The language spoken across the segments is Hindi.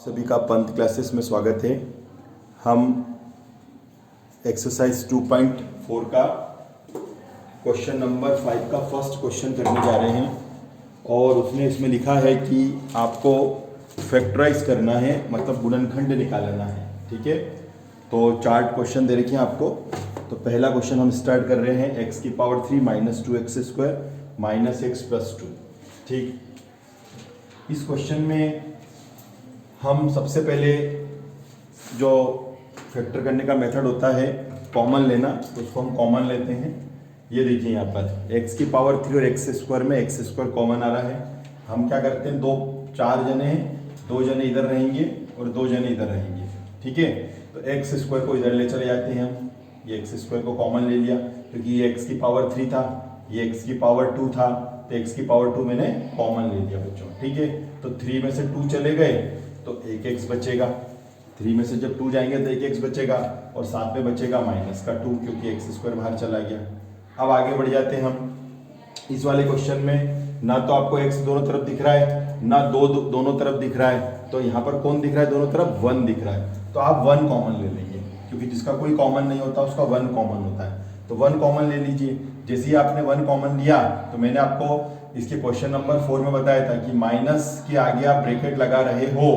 सभी का पंथ क्लासेस में स्वागत है। हम एक्सरसाइज 2.4 का क्वेश्चन नंबर 5 का फर्स्ट क्वेश्चन करने जा रहे हैं और उसने इसमें लिखा है कि आपको फैक्टराइज करना है, मतलब गुणनखंड निकालना है। ठीक है, तो चार्ट क्वेश्चन दे रखे हैं आपको। तो पहला क्वेश्चन हम स्टार्ट कर रहे हैं, x की power 3 minus 2x² minus x plus 2। ठीक, इस क्वेश्चन में हम सबसे पहले जो फैक्टर करने का मेथड होता है कॉमन लेना, तो उसको हम कॉमन लेते हैं। ये देखिए यहाँ पर x की पावर 3 और x² में x² कॉमन आ रहा है। हम क्या करते हैं, चार जने हैं, 2 जने इधर रहेंगे और 2 जने इधर रहेंगे। ठीक है, तो x² को इधर ले चले जाते हैं हम। ये x² को कॉमन ले लिया क्योंकि ये x की पावर 3 था, ये x की पावर 2 था, तो x की पावर 2 मैंने कॉमन ले लिया बच्चों। ठीक है, तो 3 में से 2 चले गए तो एक x बचेगा। 3 में से जब 2 जाएंगे तो एक x बचेगा और साथ में बचेगा माइनस का 2 क्योंकि x² बाहर चला गया। अब आगे बढ़ जाते हैं हम। इस वाले क्वेश्चन में ना तो आपको x दोनों तरफ दिख रहा है, ना दोनों तरफ दिख रहा है, तो यहाँ पर कौन दिख रहा है, दोनों तरफ 1 दिख रहा है। तो आप 1 कॉमन ले लेंगे क्योंकि जिसका कोई कॉमन नहीं होता उसका 1 कॉमन होता है। तो 1 कॉमन ले लीजिए। जैसे ही आपने 1 कॉमन लिया तो मैंने आपको इसके क्वेश्चन नंबर 4 में बताया था कि माइनस के आगे आप ब्रैकेट लगा रहे हो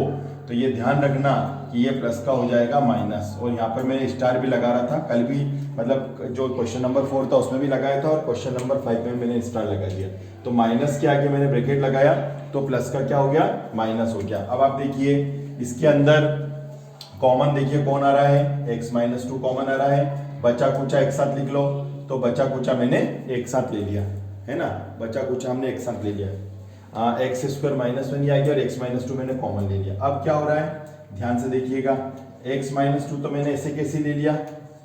तो ये ध्यान रखना कि ये प्लस का हो जाएगा माइनस। और यहाँ पर मैंने स्टार भी लगा रहा था कल भी, मतलब जो क्वेश्चन नंबर 4 था उसमें भी लगाया था और क्वेश्चन नंबर 5 में मैंने स्टार लगा दिया। तो माइनस के आगे मैंने ब्रैकेट लगाया तो प्लस का क्या हो गया, माइनस हो गया। अब आप देखिए इसके अंदर कॉमन देखिए कौन आ रहा है, x माइनस 2 कॉमन आ रहा है। बचा कुचा एक साथ लिख लो, तो बचा कुचा मैंने एक साथ ले लिया है ना, बचा कुचा हमने एक साथ ले लिया। x² माइनस 1 आ गया और x माइनस 2 मैंने कॉमन ले लिया। अब क्या हो रहा है, ध्यान से देखिएगा, x माइनस 2 तो मैंने ऐसे कैसे ले लिया।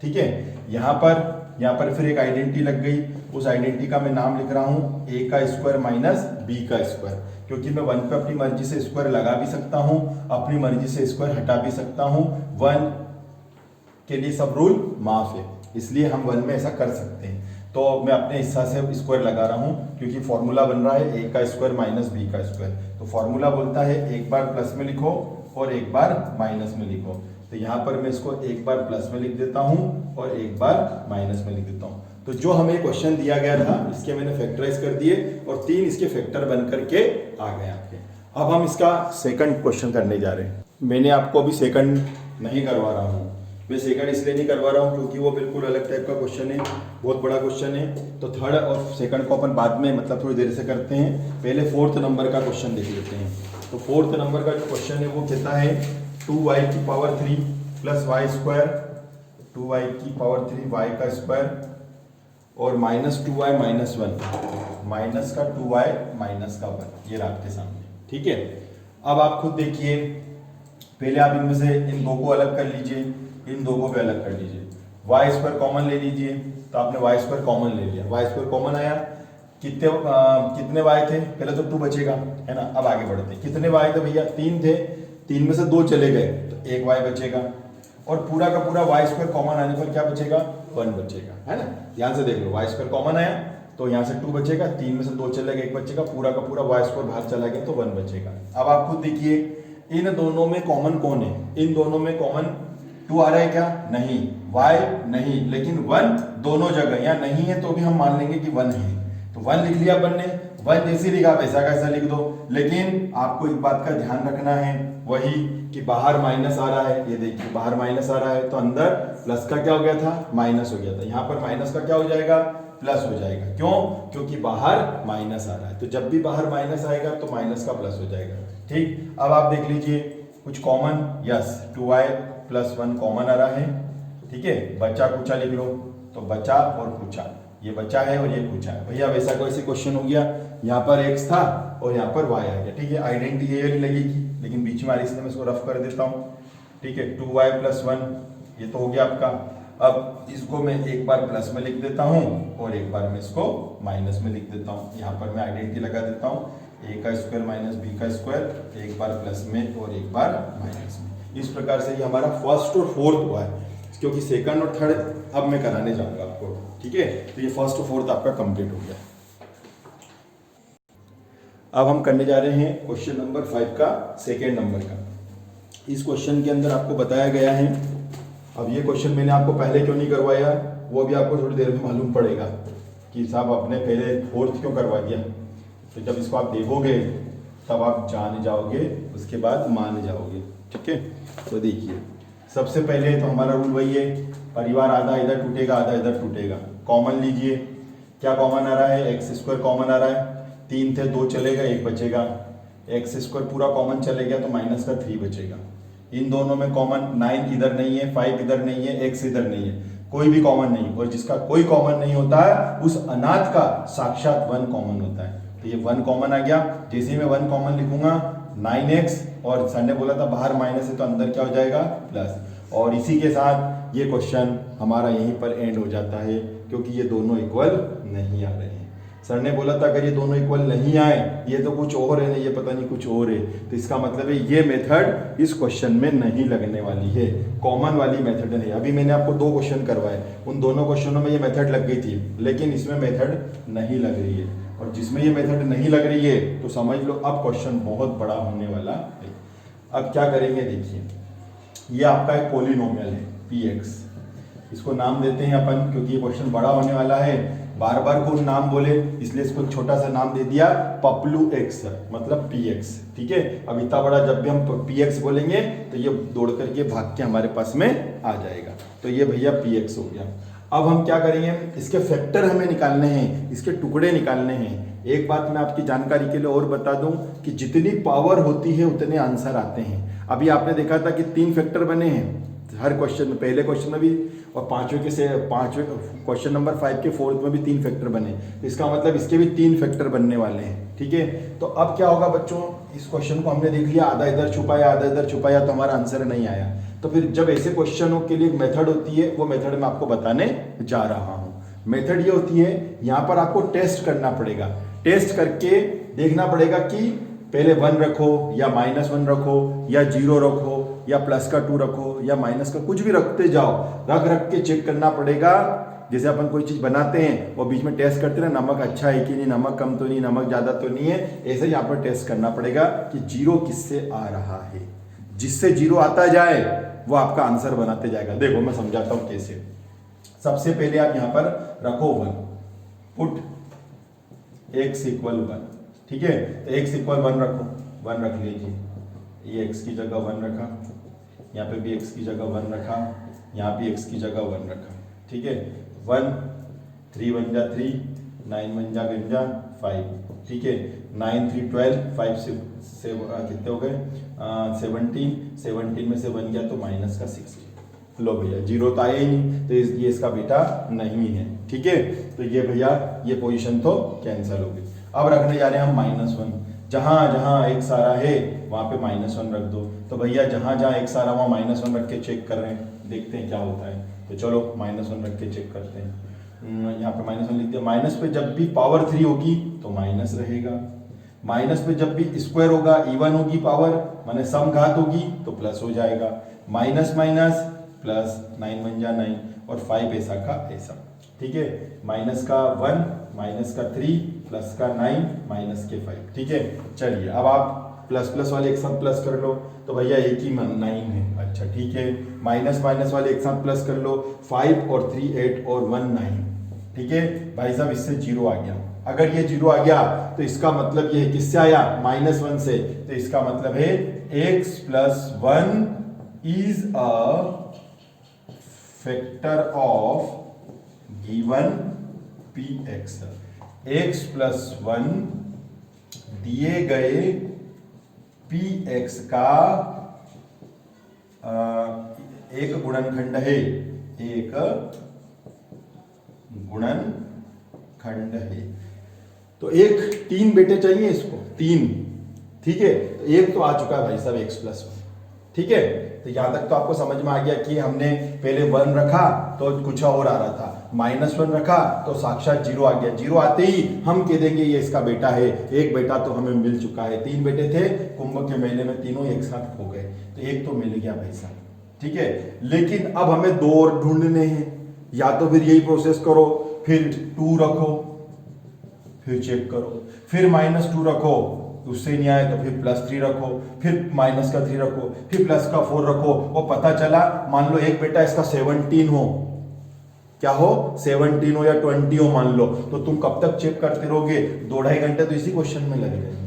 ठीक है, यहाँ पर फिर एक आइडेंटिटी लग गई। उस आइडेंटिटी का मैं नाम लिख रहा हूँ a का स्क्वायर माइनस b का स्क्वायर, क्योंकि मैं 1 पे अपनी मर्जी से स्क्वायर लगा भी सकता हूँ, अपनी मर्जी से स्क्वायर हटा भी सकता हूँ। 1 के लिए सब रूल माफ है, इसलिए हम 1 में ऐसा कर सकते हैं। तो मैं अपने हिस्सा से स्क्वायर लगा रहा हूँ क्योंकि फॉर्मूला बन रहा है a का स्क्वायर माइनस b का स्क्वायर। तो फॉर्मूला बोलता है एक बार प्लस में लिखो और एक बार माइनस में लिखो। तो यहाँ पर मैं इसको एक बार प्लस में लिख देता हूँ और एक बार माइनस में लिख देता हूँ। तो जो हमें क्वेश्चन दिया गया था इसके मैंने फैक्टराइज कर दिए और 3 इसके फैक्टर बन करके आ गए आपके। अब हम इसका सेकंड क्वेश्चन करने जा रहे हैं। मैंने आपको अभी सेकंड नहीं करवा रहा हूँ, मैं सेकंड इसलिए नहीं करवा रहा हूँ क्योंकि वो बिल्कुल अलग टाइप का क्वेश्चन है, बहुत बड़ा क्वेश्चन है। तो थर्ड और सेकंड को अपन बाद में मतलब थोड़ी देर से करते हैं। पहले 4th नंबर का क्वेश्चन देख लेते हैं। तो 4th नंबर का जो क्वेश्चन है वो कहता है 2y की power 3 plus Y square, 2y की पावर 3 y का स्क्वायर और माइनस 2y माइनस 1, माइनस का 2y माइनस का 1, ये आपके सामने। ठीक है, अब आप खुद देखिए, पहले आप इनमें से इन दो को अलग कर लीजिए, इन दो को भी अलग कर लीजिए। y² कॉमन ले लीजिए, तो आपने y² कॉमन ले लिया, y² कॉमन आया। कितने y थे, पहले तो 2 बचेगा है ना। अब आगे बढ़ते हैं, कितने y थे भैया, 3 थे, 3 में से 2 चले गए तो एक y बचेगा और पूरा का पूरा y² कॉमन आने पर क्या बचेगा, 1 बचेगा है ना। ध्यान से देख लो, y² कॉमन आया तो यहाँ से 2 बचेगा, 3 में से 2 चले गए, 1 बचेगा, पूरा का पूरा y² बाहर चला गया तो 1 बचेगा। अब आप खुद देखिए इन दोनों में कॉमन कौन है, इन दोनों में कॉमन 2 आ रहा है क्या, नहीं, y नहीं, लेकिन 1 दोनों जगह, या नहीं है तो भी हम मान लेंगे कि 1 है। तो 1 लिख लिया अपन ने, 1 जैसे लिखा वैसा कैसा लिख दो। लेकिन आपको एक बात का ध्यान रखना है, वही कि बाहर माइनस आ रहा है। ये देखिए बाहर माइनस आ रहा है तो अंदर प्लस का क्या हो गया था, माइनस हो गया था। यहाँ पर माइनस का क्या हो जाएगा, प्लस हो जाएगा। क्यों, क्योंकि बाहर माइनस आ रहा है, तो जब भी बाहर माइनस आएगा तो माइनस का प्लस हो जाएगा। ठीक, अब आप देख लीजिए कुछ common, yes 2y plus 1 common आ रहा है। ठीक है, बचा कुचा लिख लो, तो बचा और कुचा, ये बचा है और ये कुचा है। भैया वैसा कोई से क्वेश्चन हो गया, यहाँ पर x था और यहाँ पर y आ गया। ठीक है, आइडेंटिटी ये लगेगी लेकिन बीच में आ रही, इसलिए मैं इसको रफ कर देता हूँ। ठीक है, 2y प्लस 1 ये तो हो गया आपका। अब इसको मैं एक बार प्लस में लिख देता हूँ और एक बार मैं इसको माइनस में लिख देता हूँ। यहाँ पर मैं आइडेंटिटी लगा देता हूँ, a का स्क्वायर माइनस b का स्क्वायर, एक बार प्लस में और एक बार माइनस में। इस प्रकार से ये हमारा फर्स्ट और फोर्थ हुआ है, क्योंकि सेकंड और थर्ड अब मैं कराने जाऊंगा आपको। ठीक है, तो ये फर्स्ट और फोर्थ आपका कंप्लीट हो गया। अब हम करने जा रहे हैं क्वेश्चन नंबर 5 का सेकेंड नंबर का। इस क्वेश्चन के अंदर आपको बताया गया है। अब ये क्वेश्चन मैंने आपको पहले क्यों नहीं करवाया, वो भी आपको थोड़ी देर में मालूम पड़ेगा कि साहब आपने पहले फोर्थ क्यों करवा दिया। तो जब इसको आप देखोगे तब आप जान जाओगे, उसके बाद मान जाओगे। ठीक है, तो देखिए सबसे पहले तो हमारा रूल वही है, परिवार आधा इधर टूटेगा आधा इधर टूटेगा। कॉमन लीजिए, क्या कॉमन आ रहा है, एक्स स्क्वायर कॉमन आ रहा है, 3 थे 2 चलेगा 1 बचेगा, एक्स स्क्वायर पूरा कॉमन चले गया तो माइनस का 3 बचेगा। इन दोनों में कॉमन 9 इधर नहीं है, 5 इधर नहीं है, x इधर नहीं है, कोई भी कॉमन नहीं। और जिसका कोई कॉमन नहीं होता है उस अनाथ का साक्षात 1 कॉमन होता है। तो ये 1 कॉमन आ गया। जैसे ही मैं 1 कॉमन लिखूंगा 9x, और सर ने बोला था बाहर माइनस है तो अंदर क्या हो जाएगा प्लस। और इसी के साथ ये क्वेश्चन हमारा यहीं पर एंड हो जाता है, क्योंकि ये दोनों इक्वल नहीं आ रहे हैं। सर ने बोला था अगर ये दोनों इक्वल नहीं आए, ये तो कुछ और है ना, ये पता नहीं कुछ और है, तो इसका मतलब है ये मेथड इस क्वेश्चन में नहीं लगने वाली है, कॉमन वाली मेथड नहीं। अभी मैंने आपको 2 क्वेश्चन करवाए, उन दोनों क्वेश्चनों में ये मेथड लग गई थी, लेकिन इसमें मेथड नहीं लग रही है। और जिसमें ये मेथड नहीं लग रही है तो समझ लो अब क्वेश्चन बहुत बड़ा होने वाला है। अब क्या करेंगे, देखिए ये आपका एक पॉलिनोमियल है px, इसको नाम देते हैं अपन, क्योंकि ये क्वेश्चन बड़ा होने वाला है, बार बार को नाम बोले इसलिए इसको एक छोटा सा नाम दे दिया पपलू एक्स, मतलब px। ठीक है, अब इतना बड़ा जब भी हम px बोलेंगे तो ये दौड़ करके भाग के हमारे पास में आ जाएगा। तो ये भैया px हो गया। अब हम क्या करेंगे, इसके फैक्टर हमें निकालने हैं, इसके टुकड़े निकालने हैं। एक बात मैं आपकी जानकारी के लिए और बता दूं कि जितनी पावर होती है उतने आंसर आते हैं। अभी आपने देखा था कि 3 फैक्टर बने हैं हर क्वेश्चन में, पहले क्वेश्चन में भी, और पांचवें क्वेश्चन नंबर 5 के 4th में भी 3 फैक्टर बने। तो इसका मतलब इसके भी 3 फैक्टर बनने वाले हैं। ठीक है, तो अब क्या होगा बच्चों, इस क्वेश्चन को हमने देख लिया, आधा इधर छुपाया आधा इधर छुपाया तो हमारा आंसर नहीं आया। तो फिर जब ऐसे क्वेश्चनों के लिए मेथड होती है, वो मेथड मैं आपको बताने जा रहा हूँ। मेथड ये होती है, यहाँ पर आपको टेस्ट करना पड़ेगा, टेस्ट करके देखना पड़ेगा कि पहले 1 रखो या -1 रखो या 0 रखो या प्लस का 2 रखो या माइनस का कुछ भी रखते जाओ, रख के चेक करना पड़ेगा। जैसे अपन कोई चीज बनाते हैं और बीच में टेस्ट करते हैं, नमक अच्छा है कि नहीं, नमक कम तो नहीं, नमक ज्यादा तो नहीं है, ऐसे ही यहाँ पर टेस्ट करना पड़ेगा कि 0 किससे आ रहा है। जिससे 0 आता जाए वो आपका आंसर बनाते जाएगा। देखो मैं समझाता हूं कैसे। सबसे पहले आप यहां पर रखो 1, पुट x इक्वल 1। ठीक है, तो x इक्वल 1 रखो, 1 रख लीजिए, ये x की जगह 1 रखा, यहाँ पे भी x की जगह 1 रखा, यहाँ भी x की जगह 1 रखा। ठीक है, 1 3 1 जा 3, 9 1 जा 5। ठीक है, 9 3 12, 5 से कितने हो गए 17 में से 1 गया तो माइनस का 6। लो भैया 0 तो आया ही नहीं, तो ये इसका बेटा नहीं है। ठीक है, तो ये भैया ये पोजीशन तो कैंसिल हो गई। अब रखने जा रहे हैं हम -1, जहां जहां x आ रहा है वहां पे -1 रख दो। तो भैया जहां जहां x आ रहा है वहां -1 रख के चेक कर रहे हैं, देखते हैं क्या होता है। तो चलो -1 रख के चेक करते हैं। यहाँ पे -1 लिख दिया। माइनस पे जब भी पावर 3 होगी तो माइनस रहेगा, माइनस पे जब भी स्क्वायर होगा, इवन होगी पावर माने सम घात होगी तो प्लस हो जाएगा। माइनस माइनस प्लस, 9 1 जा 9 और 5 ऐसा का ऐसा। ठीक है, माइनस का 1, माइनस का 3, प्लस का 9, माइनस के 5। ठीक है, चलिए अब आप प्लस प्लस वाले एक साथ प्लस कर लो, तो भैया एक ही 9 है। अच्छा ठीक है, माइनस माइनस वाले एक साथ प्लस कर लो, 5 और 3 8 और 1 9। ठीक है भाई साहब, इससे 0 आ गया। अगर ये 0 आ गया तो इसका मतलब ये किससे आया, -1 से। तो इसका मतलब है x + 1 is a factor of given px। x + 1 दिए गए px का एक गुणनखंड है, एक गुणनखंड है। तो एक 3 बेटे चाहिए इसको, 3। ठीक है, तो एक तो आ चुका है भाई साहब x + 1। ठीक है, तो यहां तक तो आपको समझ में आ गया कि हमने पहले 1 रखा तो कुछ और आ रहा था, -1 रखा तो साक्षात 0 आ गया। 0 आते ही हम कह देंगे ये इसका बेटा है। एक बेटा तो हमें मिल चुका है, 3 बेटे थे कुंभ के मेले में, तीनों एक साथ खो गए, तो एक तो मिल गया भाई साहब। ठीक है, लेकिन अब हमें 2 और ढूंढने हैं। या तो फिर यही प्रोसेस करो, फिर 2 रखो, फिर चेक करो, फिर -2 रखो, उससे नहीं आए तो फिर +3 रखो, फिर -3 रखो, फिर +4 रखो। वो पता चला मान लो एक बेटा इसका 17 हो, क्या हो 17 हो या 20 हो मान लो, तो तुम कब तक चेक करते रहोगे? 2-2.5 घंटे तो इसी क्वेश्चन में लग जाएंगे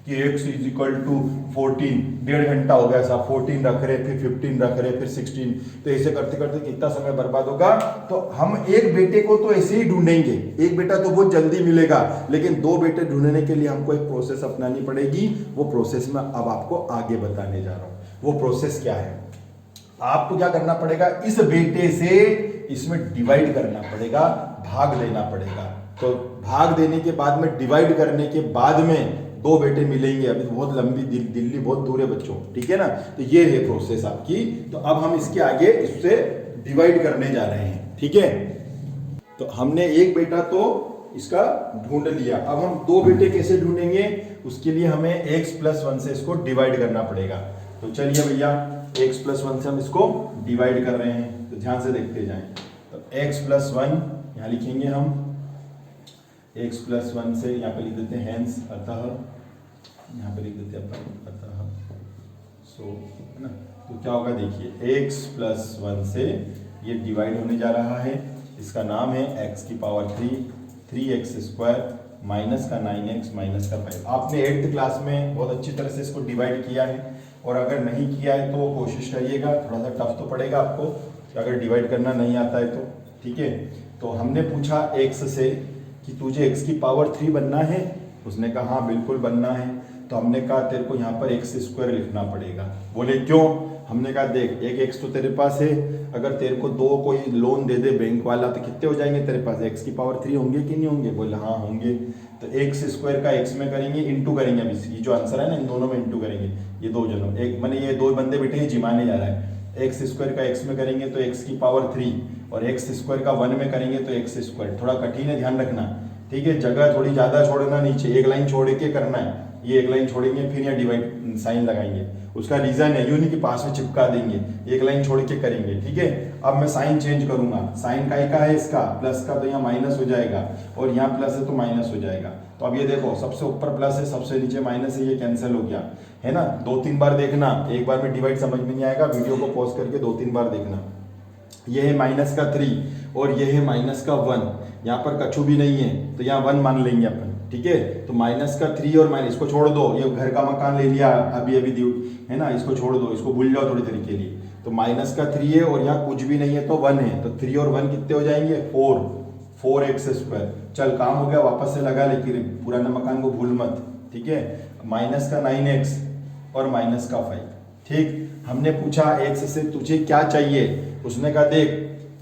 कि x = 14, 1.5 घंटा हो गया साहब, 14 रख रहे, फिर 15 रख रहे, फिर 16, तो ऐसे करते करते कितना समय बर्बाद होगा। तो हम एक बेटे को तो ऐसे ही ढूंढेंगे, एक बेटा तो बहुत जल्दी मिलेगा, लेकिन 2 बेटे ढूंढने के लिए हमको एक प्रोसेस अपनानी पड़ेगी। वो प्रोसेस में अब आपको आगे बताने जा रहा हूं। वो प्रोसेस क्या है? आपको क्या करना पड़ेगा, इस बेटे से इसमें डिवाइड करना पड़ेगा, भाग लेना पड़ेगा। तो भाग देने के बाद में, डिवाइड करने के बाद में 2 बेटे मिलेंगे। अभी बहुत लंबी दिल्ली बहुत दूर है बच्चों, ठीक है ना। तो ये है प्रोसेस आपकी। तो अब हम इसके आगे इससे डिवाइड करने जा रहे हैं, ठीक है। तो हमने एक बेटा तो इसका ढूंढ लिया, अब हम 2 बेटे कैसे ढूंढेंगे? उसके लिए हमें x+1 से इसको डिवाइड करना पड़ेगा। तो चलिए भैया, x+1 से हम इसको डिवाइड कर रहे हैं, तो ध्यान से देखते जाएं। तो x+1 यहाँ लिखेंगे हम, x+1 से यहाँ पे लिख देते हैं हेंस, अतः यहाँ पे लिख देते हैं अपन अतः, सो है ना। तो क्या होगा देखिए, x+1 से ये डिवाइड होने जा रहा है। इसका नाम है x⁻³ 3x² माइनस का 9x माइनस का 5। आपने 8th क्लास में बहुत अच्छी तरह से इसको डिवाइड किया है, और अगर नहीं किया है तो कोशिश करिएगा, थोड़ा सा टफ तो पड़ेगा आपको अगर डिवाइड करना नहीं आता है तो, ठीक है। तो हमने पूछा x से कि तुझे x⁻³ बनना है? उसने कहा हाँ बिल्कुल बनना है। तो हमने कहा तेरे को यहाँ पर x² लिखना पड़ेगा। बोले क्यों? हमने कहा देख, एक x तो तेरे पास है, अगर तेरे को 2 कोई लोन दे दे बैंक वाला तो कितने हो जाएंगे तेरे पास? x⁻³ होंगे कि नहीं होंगे? बोले हाँ होंगे। तो x² का x में करेंगे, इंटू करेंगे। अभी ये जो आंसर है ना, इन दोनों में इंटू करेंगे, ये 2 जनों, एक मैंने ये 2 बंदे बैठे हैं जिमाने जा रहा है। x² का x में करेंगे तो x⁻³ और x² का 1 में करेंगे तो x²। थोड़ा कठिन है, ध्यान रखना, ठीक है। जगह थोड़ी ज़्यादा छोड़ना, नीचे एक लाइन छोड़ के करना है। ये एक लाइन छोड़ेंगे, फिर यहाँ डिवाइड साइन लगाएंगे। उसका रीज़न है यूं नहीं कि पास में चिपका देंगे, एक लाइन छोड़ के करेंगे, ठीक है। अब मैं साइन चेंज करूंगा, साइन का है इसका, प्लस का तो यहाँ माइनस हो जाएगा, और यहाँ प्लस है तो माइनस हो जाएगा। तो अब ये देखो, सबसे ऊपर प्लस है, सबसे नीचे माइनस है, ये कैंसिल हो गया, है ना। 2-3 बार देखना, एक बार में डिवाइड समझ में नहीं आएगा, वीडियो को पॉज करके 2-3 बार देखना। ये है -3 और ये है -1, यहाँ पर कछु भी नहीं है तो यहाँ 1 मान लेंगे अपन, ठीक है। तो -3 और माइनस, इसको छोड़ दो, ये घर का मकान ले लिया अभी है ना, इसको छोड़ दो, इसको भूल जाओ थोड़ी देर के लिए। तो -3 है और यहाँ कुछ भी नहीं है तो 1 है, तो 3 और 1 कितने हो जाएंगे? 4x²। चल काम हो गया, वापस से लगा, लेकिन पुराना मकान को भूल मत, ठीक है। -9x और -5, ठीक। हमने पूछा x से तुझे क्या चाहिए? उसने कहा देख,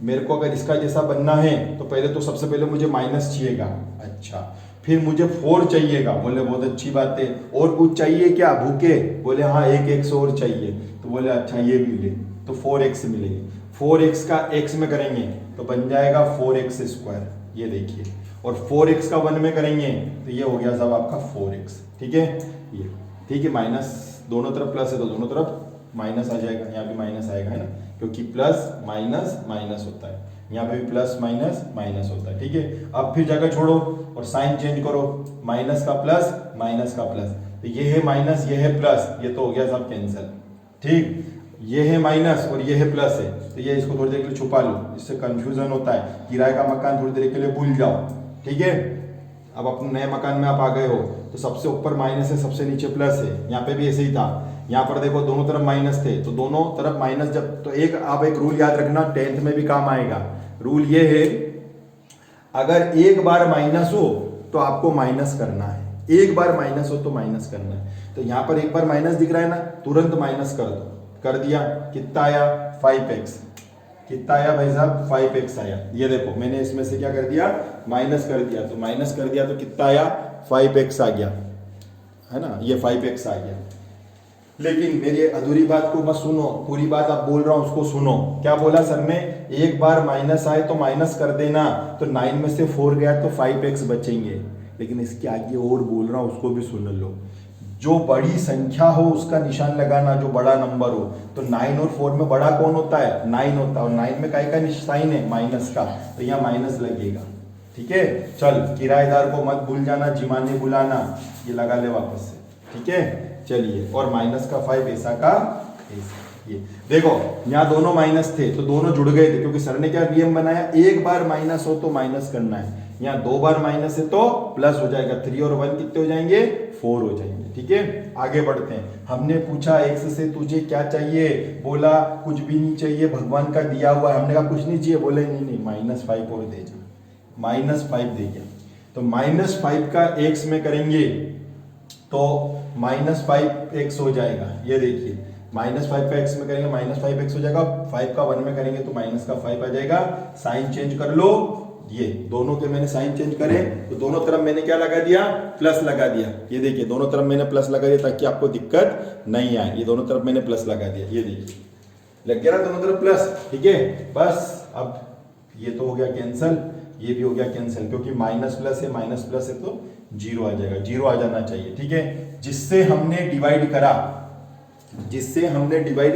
मेरे को अगर इसका जैसा बनना है तो पहले तो सबसे पहले मुझे माइनस चाहिएगा, अच्छा, फिर मुझे 4 चाहिएगा। बोले बहुत अच्छी बात है, और कुछ चाहिए क्या भूखे? बोले हाँ, एक x और चाहिए। तो बोले अच्छा ये भी ले, तो 4x मिलेंगे। 4x का x में करेंगे तो बन जाएगा 4x², ये देखिए, और 4x का 1 में करेंगे तो ये हो गया साहब आपका 4x, ठीक है। ये ठीक है, माइनस दोनों तरफ प्लस है तो दोनों तरफ माइनस आ जाएगा, यहाँ भी माइनस आएगा, है ना, क्योंकि प्लस माइनस माइनस होता है, यहाँ पे भी प्लस माइनस माइनस होता है, ठीक है। अब फिर जगह छोड़ो और साइन चेंज करो, माइनस का प्लस, माइनस का प्लस, तो ये है माइनस, ये है प्लस, ये तो हो गया सब कैंसिल, ठीक। ये है माइनस और ये है प्लस है, तो ये इसको थोड़ी देर के लिए छुपा लो, इससे कंफ्यूजन होता है। किराए का मकान थोड़ी देर के लिए भूल जाओ, ठीक है। अब अपने नए मकान में आप आ गए हो तो सबसे ऊपर माइनस है, सबसे नीचे प्लस है, यहाँ पे भी ऐसे ही था। यहाँ पर देखो दोनों तरफ माइनस थे, तो दोनों तरफ माइनस जब, तो आप एक रूल याद रखना, 10th में भी काम आएगा। रूल ये है, अगर एक बार माइनस हो तो आपको माइनस करना है, एक बार माइनस हो तो माइनस करना है। तो यहाँ पर एक बार माइनस दिख रहा है ना, तुरंत माइनस कर दो, कर दिया, कितना आया? 5x। कितना आया भाई साहब? 5x आया। ये देखो मैंने इसमें से क्या कर दिया? माइनस कर दिया, तो माइनस कर दिया तो कितना आया? 5x आ गया, है ना, ये 5x आ गया। लेकिन मेरी अधूरी बात को मत सुनो, पूरी बात आप बोल रहा हूं उसको सुनो। क्या बोला सर ने? एक बार माइनस आए तो माइनस कर देना, तो 9 में से 4 गया तो 5x बचेंगे। लेकिन इसके आगे और बोल रहा हूं, उसको भी सुन लो। जो बड़ी संख्या हो उसका निशान लगाना, जो बड़ा नंबर हो। तो 9 और 4 में बड़ा कौन होता है? 9 होता है, और 9 में काय का निशान है? माइनस का, तो यहाँ माइनस लगेगा, ठीक है। चल, किराएदार को मत भूल जाना, जिमाने बुलाना, ये लगा ले वापस से। ठीक है, चलिए, और माइनस का 5 ऐसा का ऐसा। ये देखो यहाँ दोनों माइनस थे तो दोनों जुड़ गए थे, क्योंकि सर ने क्या नियम बनाया, एक बार माइनस हो तो माइनस करना है, यहाँ 2 बार माइनस है तो प्लस हो जाएगा। 3 और 1 कितने हो जाएंगे, 4 हो जाएंगे। ठीक है, आगे बढ़ते हैं। हमने पूछा एक्स से तुझे क्या चाहिए, बोला कुछ भी नहीं चाहिए, भगवान का दिया हुआ है। हमने कहा कुछ नहीं चाहिए, बोले नहीं नहीं -5 और दे जा, -5 दे गया। तो -5 का एक्स में करेंगे तो -5x हो जाएगा। ये देखिए -5 का x में करेंगे -5x हो जाएगा, 5 का 1 में करेंगे तो माइनस का 5 आ जाएगा। साइन चेंज कर लो, ये दोनों के मैंने साइन चेंज करे तो दोनों तरफ मैंने क्या लगा दिया, प्लस लगा दिया। ये देखिए दोनों तरफ मैंने प्लस लगा दिया ताकि आपको दिक्कत नहीं आए। ये दोनों तरफ मैंने प्लस लगा दिया, ये देखिए लग गया ना दोनों तरफ प्लस। ठीक है, बस अब ये तो हो गया कैंसल, ये भी हो गया कैंसिल, क्योंकि माइनस प्लस है तो 0 आ जाएगा, 0 आ जाना चाहिए। ठीक है, जिससे हमने डिवाइड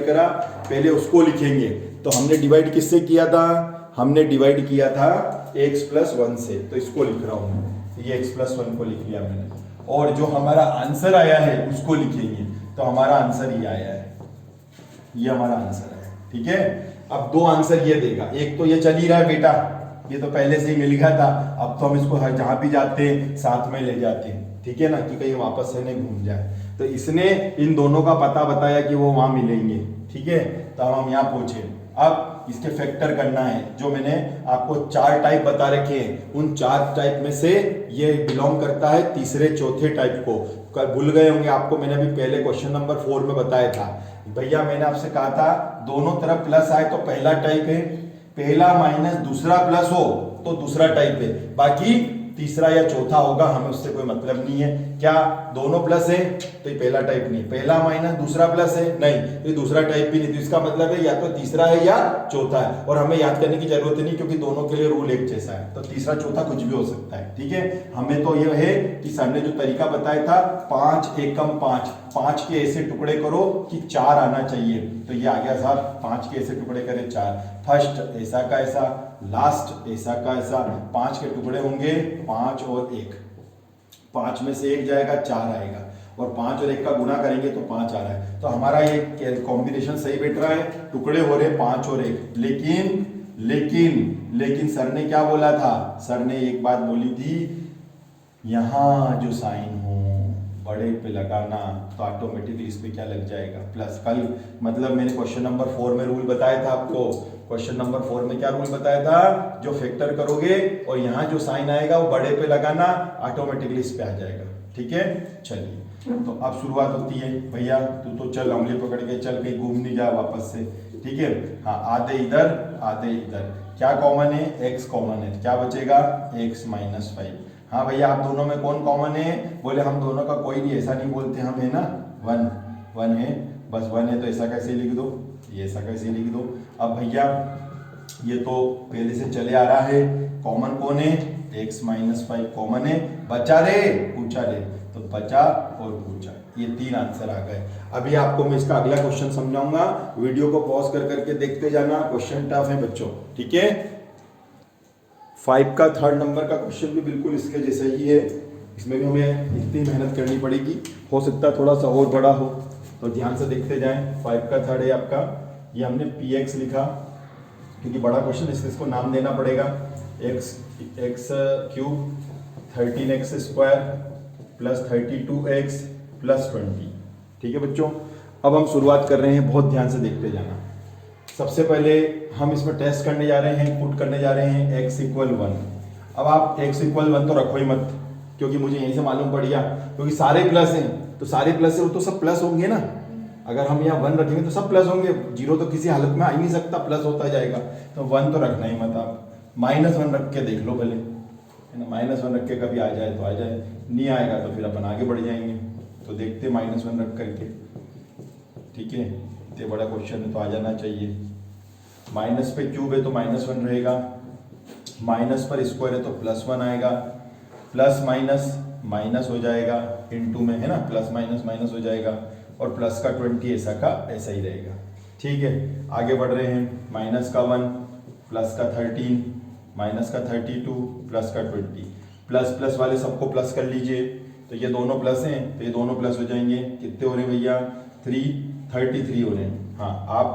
करा पहले उसको लिखेंगे। तो हमने डिवाइड किससे किया था, हमने डिवाइड किया था x + 1 से, तो इसको लिख रहा हूं, ये x + 1 को लिख लिया मैंने। और जो हमारा आंसर आया है उसको लिखेंगे, तो हमारा आंसर ये आया है, ये हमारा आंसर है। ठीक है, अब 2 आंसर ये देगा, एक तो ये चल ही रहा है बेटा, ये तो पहले से ही मिल गया था, अब तो हम इसको हर जहां भी जाते हैं साथ में ले जाते हैं। ठीक है ना, कि कहीं वापस से नहीं घूम जाए। तो इसने इन दोनों का पता बताया कि वो वहां मिलेंगे। ठीक है, तो हम यहाँ पहुंचे। अब इसके फैक्टर करना है। जो मैंने आपको 4 टाइप बता रखे हैं, उन 4 टाइप में से ये बिलोंग करता है तीसरे चौथे टाइप को। भूल गए होंगे, आपको मैंने अभी पहले क्वेश्चन नंबर 4 में बताया था भैया, मैंने आपसे कहा था दोनों तरफ प्लस आए तो पहला टाइप है, पहला माइनस दूसरा प्लस हो तो दूसरा टाइप है, बाकी तीसरा या चौथा होगा, हमें उससे कोई मतलब नहीं है। क्या दोनों प्लस है तो ये पहला टाइप नहीं, पहला माइनस दूसरा प्लस है नहीं, ये दूसरा टाइप भी नहीं। तो इसका मतलब है या तो तीसरा है या चौथा है, और हमें याद करने की जरूरत नहीं क्योंकि दोनों के लिए रूल एक जैसा है, तो तीसरा चौथा कुछ भी हो सकता है। ठीक है, हमें तो यह है कि सर ने जो तरीका बताया था 5 एकम 5, 5 के ऐसे टुकड़े करो कि 4 आना चाहिए, तो ये आ गया साहब, 5 के ऐसे टुकड़े करें 4, फर्स्ट ऐसा का ऐसा, लास्ट ऐसा का ऐसा, 5 के टुकड़े होंगे 5 और 1, 5 में से 1 जाएगा 4 आएगा, और 5 और 1 का गुणा करेंगे तो 5 आ रहा है। तो हमारा ये कॉम्बिनेशन सही बैठ रहा है, टुकड़े हो रहे 5 और 1। लेकिन सर ने क्या बोला था, सर ने एक बात बोली थी, यहां जो साइन हो बड़े पे लगाना तो ऑटोमेटिकली इस पे क्या लग जाएगा, प्लस। कल मतलब मैंने क्वेश्चन नंबर 4 में रूल बताया था आपको, क्वेश्चन नंबर 4 में क्या रूल बताया था, जो फैक्टर करोगे और यहाँ जो साइन आएगा वो बड़े पे लगाना, ऑटोमेटिकली इस पे आ जाएगा। ठीक है, चलिए तो अब शुरुआत होती है। भैया तू तो चल, उंगली पकड़ के चल, कहीं घूम नहीं जा वापस से। ठीक है, हाँ, आधे इधर आधे इधर, क्या कॉमन है, x कॉमन है, क्या बचेगा x - 5। हाँ भैया, आप दोनों में कौन कॉमन है, बोले हम दोनों का कोई नहीं, ऐसा नहीं बोलते हम, है ना, 1 है, बस 1 है, तो ऐसा कैसे लिख दो, ये ऐसा कैसे लिख दो। अब भैया ये तो पहले से चले आ रहा है, कॉमन कौन है, x - 5 कॉमन है, बचा रे पूछा रे, तो बचा और पूछा, ये 3 आंसर आ गए। अभी आपको मैं इसका अगला क्वेश्चन समझाऊंगा, वीडियो को पॉज कर करके देखते जाना, क्वेश्चन टफ है बच्चों। ठीक है, 5 का 3rd नंबर का क्वेश्चन भी बिल्कुल इसके जैसा ही है, इसमें भी हमें इतनी मेहनत करनी पड़ेगी, हो सकता है थोड़ा सा और बड़ा हो, तो ध्यान से देखते जाएं। 5 का 3rd है आपका, ये हमने px लिखा क्योंकि बड़ा क्वेश्चन है, इसको नाम देना पड़ेगा, x cube 13x square plus 32x plus 20। ठीक है बच्चों, अब हम शुरुआत कर रहे हैं, बहुत ध्यान से देखते जाना। सबसे पहले हम इसमें टेस्ट करने जा रहे हैं, पुट करने जा रहे हैं x = 1। अब आप x = 1 तो रखो ही मत, क्योंकि मुझे यहीं से मालूम पड़ गया, क्योंकि सारे प्लस हैं, तो सारे प्लस है वो तो सब प्लस होंगे ना। अगर हम यहाँ 1 रखेंगे तो सब प्लस होंगे, 0 तो किसी हालत में आ ही नहीं सकता, प्लस होता जाएगा, तो 1 तो रखना ही मत। आप -1 रख के देख लो पहले, है ना, -1 रख के कभी आ जाए तो आ जाए, नहीं आएगा तो फिर अपन आगे बढ़ जाएंगे। तो देखते -1 रख करके, ठीक है, इतने बड़ा क्वेश्चन है तो आ जाना चाहिए। माइनस पे क्यूब है तो -1 रहेगा, माइनस पर स्क्वायर है तो +1 आएगा, प्लस माइनस माइनस हो जाएगा इनटू में, है ना, प्लस माइनस माइनस हो जाएगा, और प्लस का 20 ऐसा का ऐसा ही रहेगा। ठीक है, आगे बढ़ रहे हैं, माइनस का 1 प्लस का 13 माइनस का 32 प्लस का 20, प्लस प्लस वाले सबको प्लस कर लीजिए, तो ये दोनों प्लस हैं, तो ये दोनों प्लस हो जाएंगे। कितने हो रहे हैं भैया? 33 हो रहे हैं। हाँ आप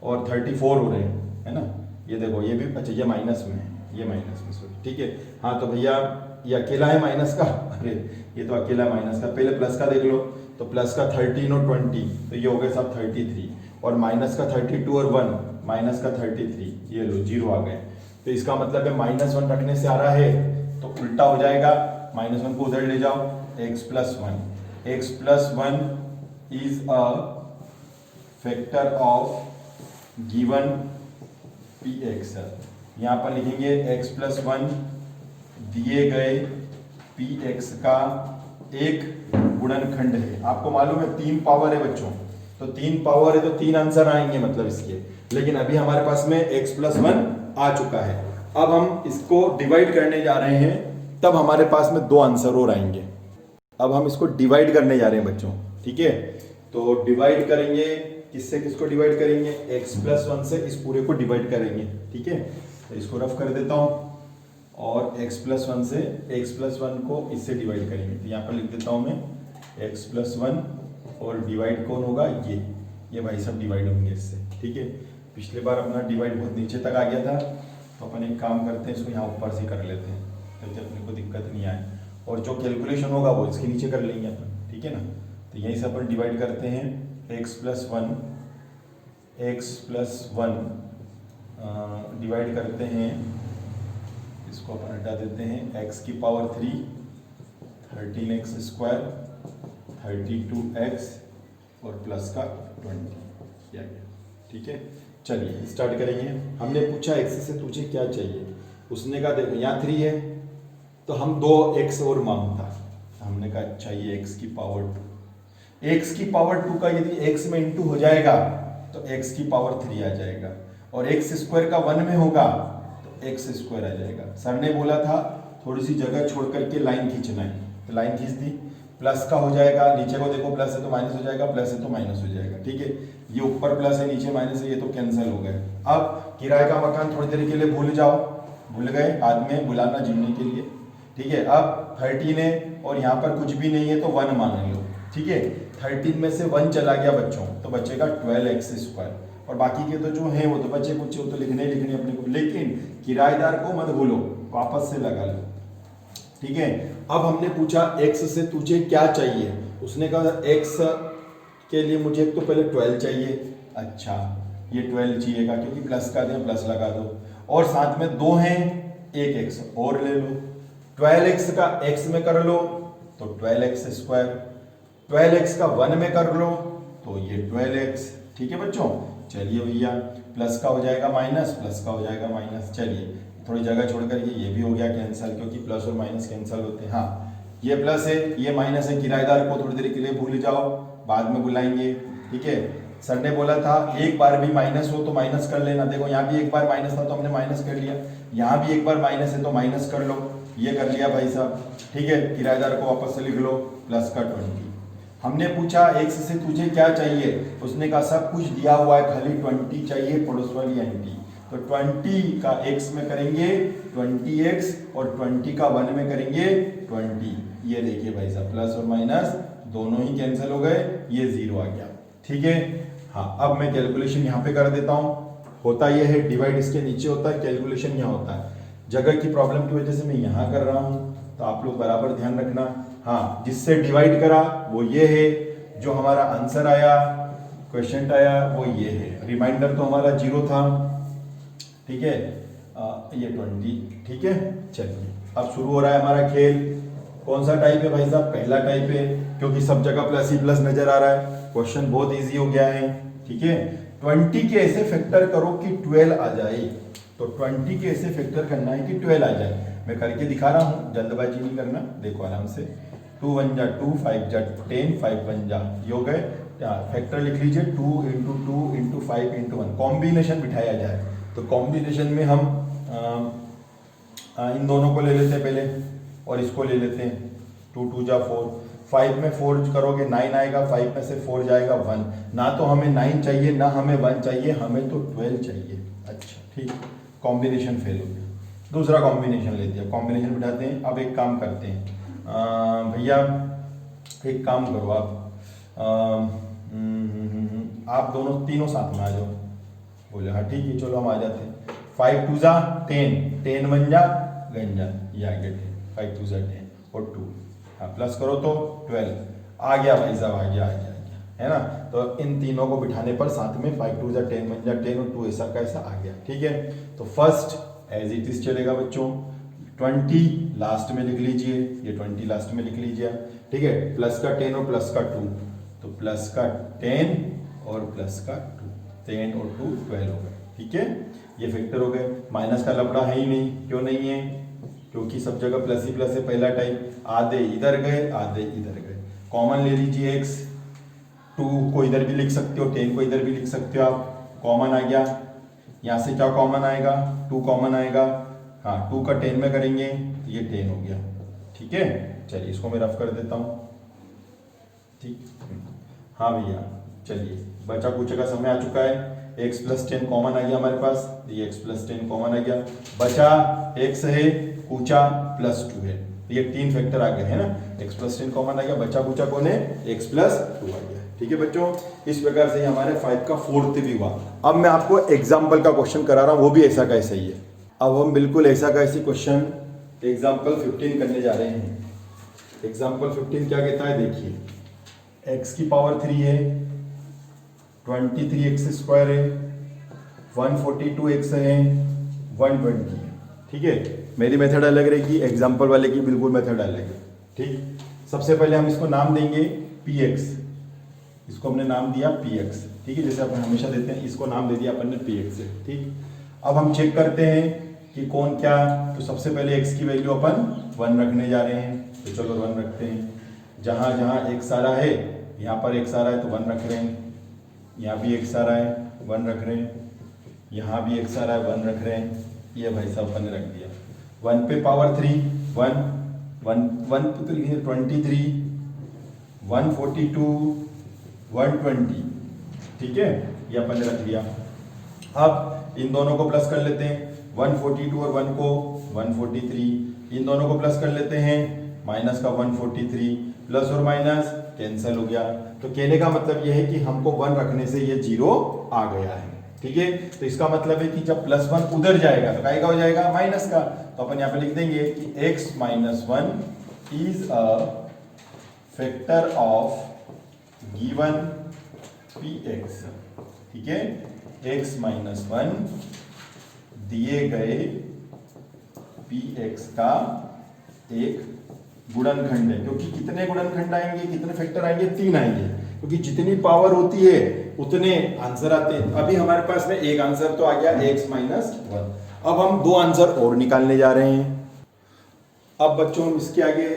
और 34 हो रहे हैं, है ना। ये देखो ये भी, अच्छा ये माइनस में है, ये माइनस में, सॉरी, ठीक है। हाँ तो भैया ये अकेला है माइनस का, अरे ये तो अकेला माइनस का। पहले प्लस का देख लो, तो प्लस का 13 और 20, तो ये हो गए साहब 33, और माइनस का 32 और 1, माइनस का 33, ये लो 0 आ गए। तो इसका मतलब है -1 रखने से आ रहा है, तो उल्टा हो जाएगा, -1 को उधर ले जाओ, x + 1, x + 1 is a factor of given px। यहाँ पर लिखेंगे x + 1 दिए गए px का एक गुणनखंड है। आपको मालूम है 3 पावर है बच्चों, तो 3 पावर है तो 3 आंसर आएंगे मतलब इसके, लेकिन अभी हमारे पास में x + 1 आ चुका है। अब हम इसको डिवाइड करने जा रहे हैं, तब हमारे पास में 2 आंसर और आएंगे। अब हम इसको डिवाइड करने जा रहे हैं बच्चों, ठीक है। तो डिवाइड करेंगे किससे, किसको डिवाइड करेंगे? x + 1 से इस पूरे को डिवाइड करेंगे, ठीक है। तो इसको रफ कर देता हूं, और x + 1 से x + 1 को इससे डिवाइड करेंगे। तो यहाँ पर लिख देता हूँ मैं x + 1, और डिवाइड कौन होगा? ये भाई सब डिवाइड होंगे इससे, ठीक है। पिछले बार अपना डिवाइड बहुत नीचे तक आ गया था, तो अपन एक काम करते हैं, इसको यहाँ ऊपर से कर लेते हैं ताकि अपने को दिक्कत नहीं आए, और जो कैलकुलेशन होगा वो इसके नीचे कर लेंगे अपन, ठीक है ना। तो यहीं से अपन डिवाइड करते हैं, x + 1 डिवाइड करते हैं, इसको अपन हटा देते हैं, x की पावर 3, 13x², 32x और प्लस का 20 किया गया, ठीक है। चलिए स्टार्ट करेंगे। हमने पूछा x से तुझे क्या चाहिए, उसने कहा देखो यहाँ 3 है, तो हम 2x और मांगता, हमने कहा अच्छा ये x की पावर 2, x की पावर 2 का यदि x में इंटू हो जाएगा तो x की पावर 3 आ जाएगा, और x² का 1 में होगा तो x² आ जाएगा। सर ने बोला था थोड़ी सी जगह छोड़ करके लाइन खींचना है, तो लाइन खींच दी। प्लस का हो जाएगा, नीचे को देखो प्लस है तो माइनस हो जाएगा, प्लस है तो माइनस हो जाएगा, ठीक है। ये ऊपर प्लस है नीचे माइनस है, ये तो कैंसिल हो गए। अब किराए का मकान थोड़ी देर के लिए भूल जाओ, भूल गए, बाद में बुलाना जिमने के लिए, ठीक है। अब 13 है और यहाँ पर कुछ भी नहीं है तो 1 मान लो, ठीक है। 13 में से 1 चला गया बच्चों, तो बचेगा 12x², और बाकी के तो जो है वो तो बचे कुछ, वो तो लिखने ही लिखने अपने को, लेकिन किराएदार को मत भूलो, वापस से लगा लो, ठीक है। अब हमने पूछा x से तुझे क्या चाहिए, उसने कहा x के लिए मुझे एक तो पहले 12 चाहिए, अच्छा ये 12 चाहिएगा क्योंकि प्लस का दिया, प्लस लगा दो, और साथ में 2 हैं, एक x और ले लो, 12x का x में कर लो तो 12x², 12x का 1 में कर लो तो ये 12x, ठीक है बच्चों। चलिए भैया प्लस का हो जाएगा माइनस, प्लस का हो जाएगा माइनस, चलिए थोड़ी जगह छोड़ करके ये भी हो गया कैंसिल, क्योंकि प्लस और माइनस कैंसिल होते हैं। हाँ ये प्लस है ये माइनस है, किराएदार को थोड़ी देर के लिए भूल जाओ, बाद में बुलाएंगे, ठीक है। सर ने बोला था एक बार भी माइनस हो तो माइनस कर लेना, देखो यहाँ भी एक बार माइनस था तो हमने माइनस कर लिया, यहाँ भी एक बार माइनस है तो माइनस कर लो, ये कर लिया भाई साहब, ठीक है। किराएदार को वापस से लिख लो, प्लस का 20। हमने पूछा x से तुझे क्या चाहिए, उसने कहा सब कुछ दिया हुआ है, खाली 20 चाहिए, पड़ोस वाली आंटी। तो 20 का x में करेंगे 20x, और 20 का 1 में करेंगे 20। ये देखिए भाई साहब प्लस और माइनस दोनों ही कैंसिल हो गए, ये 0 आ गया, ठीक है। हाँ अब मैं कैलकुलेशन यहाँ पे कर देता हूँ। होता यह है डिवाइड इसके नीचे होता है, कैलकुलेशन यहाँ होता है। जगह की प्रॉब्लम की वजह से मैं यहाँ कर रहा हूँ, तो आप लोग बराबर ध्यान रखना। हाँ जिससे डिवाइड करा वो ये है, जो हमारा आंसर आया, क्वेश्चन आया वो ये है। रिमाइंडर तो हमारा 0 था, ठीक है, ये 20, ठीक है। चलिए अब शुरू हो रहा है हमारा खेल। कौन सा टाइप है भाई साहब? पहला टाइप है, क्योंकि सब जगह प्लस ही प्लस नजर आ रहा है। क्वेश्चन बहुत इजी हो गया है, ठीक है। 20 के ऐसे फैक्टर करो कि 12 आ जाए, तो 20 के ऐसे फैक्टर करना है कि 12 आ जाए। मैं करके दिखा रहा हूँ, जल्दबाजी नहीं करना, देखो आराम से। 2 1 जा 2, 5 जा 10, 5 1 जा, ये हो गए। फैक्टर लिख लीजिए 2 × 2 × 5 × 1, कॉम्बिनेशन बिठाया जाए। तो कॉम्बिनेशन में हम इन दोनों को ले लेते हैं पहले, और इसको ले लेते हैं। 2 2 जा 4, 5 में 4 करोगे 9 आएगा, 5 में से 4 जाएगा 1। ना तो हमें 9 चाहिए ना हमें 1 चाहिए, हमें तो 12 चाहिए। अच्छा ठीक, कॉम्बिनेशन फेल हो गया। दूसरा कॉम्बिनेशन ले दिया, कॉम्बिनेशन बिठाते हैं। अब एक काम करते हैं, भैया एक काम करो आप दोनों तीनों साथ में आ जाओ। बोले हाँ ठीक है चलो हम आ जाते हैं। 5 2 जा 10, 10 1 जा गंजा, ये आ गया 10, 5 2 जा 10 और 2, हाँ प्लस करो तो 12 आ गया भाई साहब, आ गया है ना। तो इन तीनों को बिठाने पर साथ में 5 2 जा 10 1 जा 10 और 2 ऐसा का ऐसा आ गया, ठीक है। तो फर्स्ट एज इट इज चलेगा बच्चों, 20 लास्ट में लिख लीजिए, ये 20 लास्ट में लिख लीजिए, ठीक है। प्लस का 10 और प्लस का 2, तो प्लस का 10 और प्लस का 2, 10 और 2 12 हो गए, ठीक है। ये फैक्टर हो गए। माइनस का लफड़ा है ही नहीं, क्यों नहीं है, क्योंकि सब जगह प्लस ही प्लस है पहला टाइप। आधे इधर गए आधे इधर गए, कॉमन ले लीजिए x, 2 को इधर भी लिख सकते हो, 10 को इधर भी लिख सकते हो आप, कॉमन आ गया। यहाँ से क्या कॉमन आएगा, 2 कॉमन आएगा, हाँ 2 का 10 में करेंगे तो ये 10 हो गया, ठीक है। चलिए इसको मैं रफ कर देता हूँ, ठीक। हाँ भैया चलिए, बचा कुछ का समय आ चुका है। x प्लस 10 कॉमन आ गया हमारे पास, ये x प्लस 10 कॉमन आ गया, बचा x है, पूछा प्लस 2 है, ये 3 फैक्टर आ गए है ना। x प्लस 10 कॉमन आ गया, बचा पूछा कौन है, x प्लस 2 आ गया, ठीक है बच्चों। इस प्रकार से हमारे 5 का 4th भी हुआ। अब मैं आपको एग्जाम्पल का क्वेश्चन करा रहा हूँ, वो भी ऐसा का ऐसा ही है। अब हम बिल्कुल ऐसा का ऐसी क्वेश्चन एग्जाम्पल 15 करने जा रहे हैं। एग्जाम्पल 15 क्या कहता है, देखिए x की पावर 3 है, 23x स्क्वायर है, 142x है, 120 है, ठीक है। मेरी मेथड अलग रहेगी, एग्जाम्पल वाले की बिल्कुल मेथड अलग है, ठीक। सबसे पहले हम इसको नाम देंगे px, इसको हमने नाम दिया px, ठीक है, जैसे अपन हमेशा देते हैं, इसको नाम दे दिया अपन ने px है, ठीक। अब हम चेक करते हैं कि कौन क्या, तो सबसे पहले x की वैल्यू अपन 1 रखने जा रहे हैं, तो चलो 1 रखते हैं। जहाँ जहाँ x आ रहा है, यहाँ पर x आ रहा है तो 1 रख रहे हैं, यहाँ भी x आ रहा है 1 रख रहे हैं, यहाँ भी x आ रहा है 1 रख रहे हैं, ये भाई साहब अपन ने रख दिया। 1 पे पावर 3 1 1 1 तो लिखिए 23 142 120, ठीक है, ये अपन ने रख दिया। अब इन दोनों को प्लस कर लेते हैं, 142 और 1 को 143, इन दोनों को प्लस कर लेते हैं, माइनस का 143, प्लस और माइनस कैंसिल हो गया। तो कहने का मतलब यह है कि हमको 1 रखने से ये 0 आ गया है, ठीक है। तो इसका मतलब है कि जब प्लस 1 उधर जाएगा तो काय का हो जाएगा, माइनस का। तो अपन यहाँ पे लिख देंगे कि x minus 1 is a factor of given px, ठीक है। x माइनस 1 दिए गए px का एक गुणनखंड है, क्योंकि कितने गुणनखंड आएंगे, कितने फैक्टर आएंगे, 3 आएंगे, क्योंकि जितनी पावर होती है उतने आंसर आते हैं। अभी हमारे पास में एक आंसर तो आ गया x माइनस 1, अब हम 2 आंसर और निकालने जा रहे हैं। अब बच्चों हम इसके आगे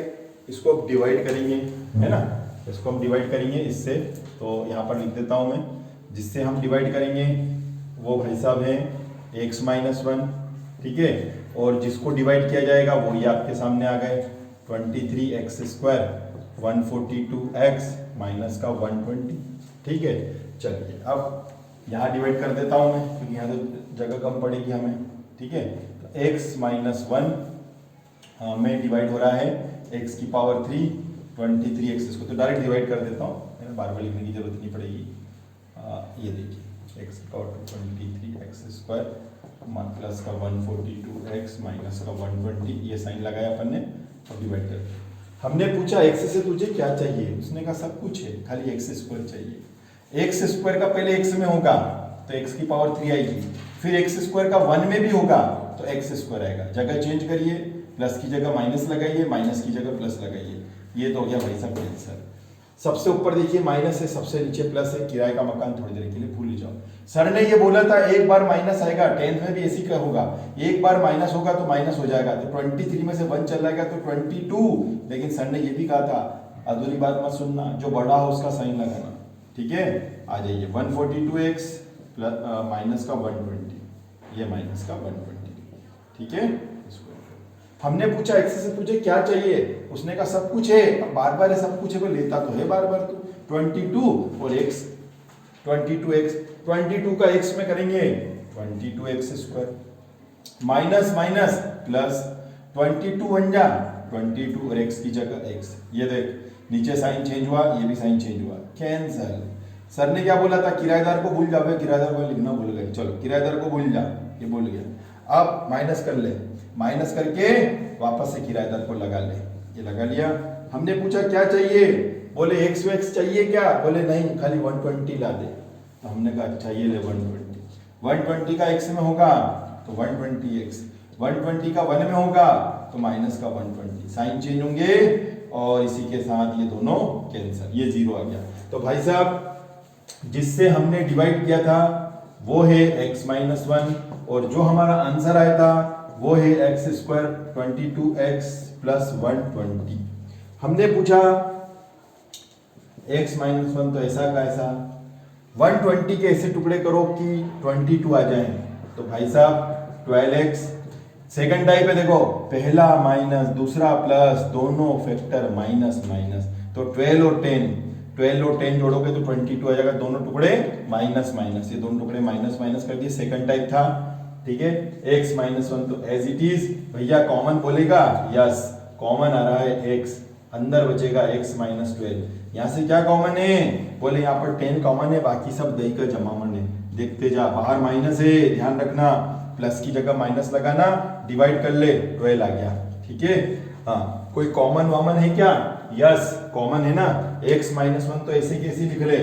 इसको डिवाइड करेंगे, है ना, इसको हम डिवाइड करेंगे इससे, तो यहाँ पर लिख देता हूँ मैं, जिससे हम डिवाइड करेंगे वो भाई साहब है x माइनस 1, ठीक है, और जिसको डिवाइड किया जाएगा वो ये आपके सामने आ गए, 23x स्क्वायर 142x माइनस का 120, ठीक है। चलिए अब यहाँ डिवाइड कर देता हूँ मैं, क्योंकि यहाँ तो जगह कम पड़ेगी हमें, ठीक है। तो x माइनस 1 में डिवाइड हो रहा है x की पावर 3 23x, इसको तो डायरेक्ट डिवाइड कर देता हूँ, है ना, बार बार लिखने की जरूरत नहीं पड़ेगी। ये देखिए x की पावर 23x स्क्वायर प्लस का 142x माइनस का 120, ये साइन लगाया अपन ने, और डिवाइड कर। हमने पूछा x से तुझे क्या चाहिए, उसने कहा सब कुछ है, खाली x स्क्वायर चाहिए। x स्क्वायर का पहले x में होगा तो x की पावर 3 आएगी, फिर x स्क्वायर का 1 में भी होगा तो x स्क्वायर आएगा, जगह चेंज करिए, प्लस की जगह माइनस लगाइए, माइनस की जगह प्लस लगाइए, ये तो हो गया भाई साहब आंसर। सबसे ऊपर देखिए माइनस है, सबसे नीचे प्लस है, किराए का मकान थोड़ी देर के लिए भूल ही जाओ। सर ने ये बोला था एक बार माइनस आएगा, 10th में भी ऐसी का होगा, एक बार माइनस होगा तो माइनस हो जाएगा, तो 23 में से 1 चला गया तो 22, लेकिन सर ने ये भी कहा था अधूरी बात मत सुनना, जो बड़ा हो उसका साइन लगाना, ठीक है। आ जाइए 142x प्लस माइनस का 120, ये माइनस का 120, ठीक है। हमने पूछा x से तुझे क्या चाहिए, उसने कहा सब कुछ है, अब बार बार है सब कुछ है, वो लेता तो है बार बार, तो 22 और x 22x, 22 का x में करेंगे 22x square, minus minus plus 22 1 जा 22 और x की जगह x। ये देख नीचे साइन चेंज हुआ, ये भी साइन चेंज हुआ, कैंसल। सर ने क्या बोला था, किराएदार को भूल जाओ, किराएदार को लिखना भूल गए, चलो किराएदार को भूल जा, ये भूल गया। अब माइनस कर ले, माइनस करके वापस से किराएदार को लगा ले, ये लगा लिया। हमने पूछा क्या चाहिए, बोले एक्स वैक्स चाहिए क्या, बोले नहीं खाली 120 ला दे। तो हमने कहा अच्छा ये ले 120 का x में होगा तो 120x, 120 का 1 में होगा तो माइनस का 120, साइन चेंज होंगे और इसी के साथ ये दोनों कैंसिल, ये 0 आ गया। तो भाई साहब जिससे हमने डिवाइड किया था वो है x माइनस 1 और जो हमारा आंसर आया था वो है x स्क्वायर 22x प्लस 120। हमने पूछा x माइनस 1 तो ऐसा का ऐसा, 120 के ऐसे टुकड़े करो कि 22 आ जाए। तो भाई साहब 12x, सेकंड टाइप है देखो, पहला माइनस दूसरा प्लस, दोनों फैक्टर माइनस माइनस, तो 12 और 10 जोड़ोगे तो 22 आ जाएगा, दोनों टुकड़े माइनस माइनस, ये दोनों टुकड़े माइनस माइनस कर दिए, सेकंड टाइप था। ठीक है, x माइनस 1 तो एज इट इज, भैया कॉमन बोलेगा, यस कॉमन आ रहा है x, अंदर बचेगा x माइनस 12। यहाँ से क्या कॉमन है, बोले यहाँ पर 10 कॉमन है, बाकी सब दही का जमावन है, देखते जा, बाहर माइनस है ध्यान रखना, प्लस की जगह माइनस लगाना, डिवाइड कर ले 12 आ गया। ठीक है, हाँ कोई कॉमन वामन है क्या, यस कॉमन है ना, x माइनस 1 तो ऐसे कैसे लिख ले,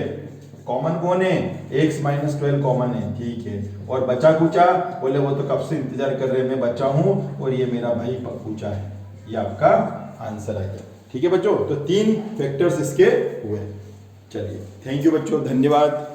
कॉमन कौन है, x माइनस 12 कॉमन है। ठीक है, और बचा कुचा, बोले वो तो कब से इंतजार कर रहे हैं, मैं बचा हूं और ये मेरा भाई पूछा है, ये आपका आंसर आ गया। ठीक है बच्चों, तो 3 फैक्टर्स इसके हुए। चलिए थैंक यू बच्चों, धन्यवाद।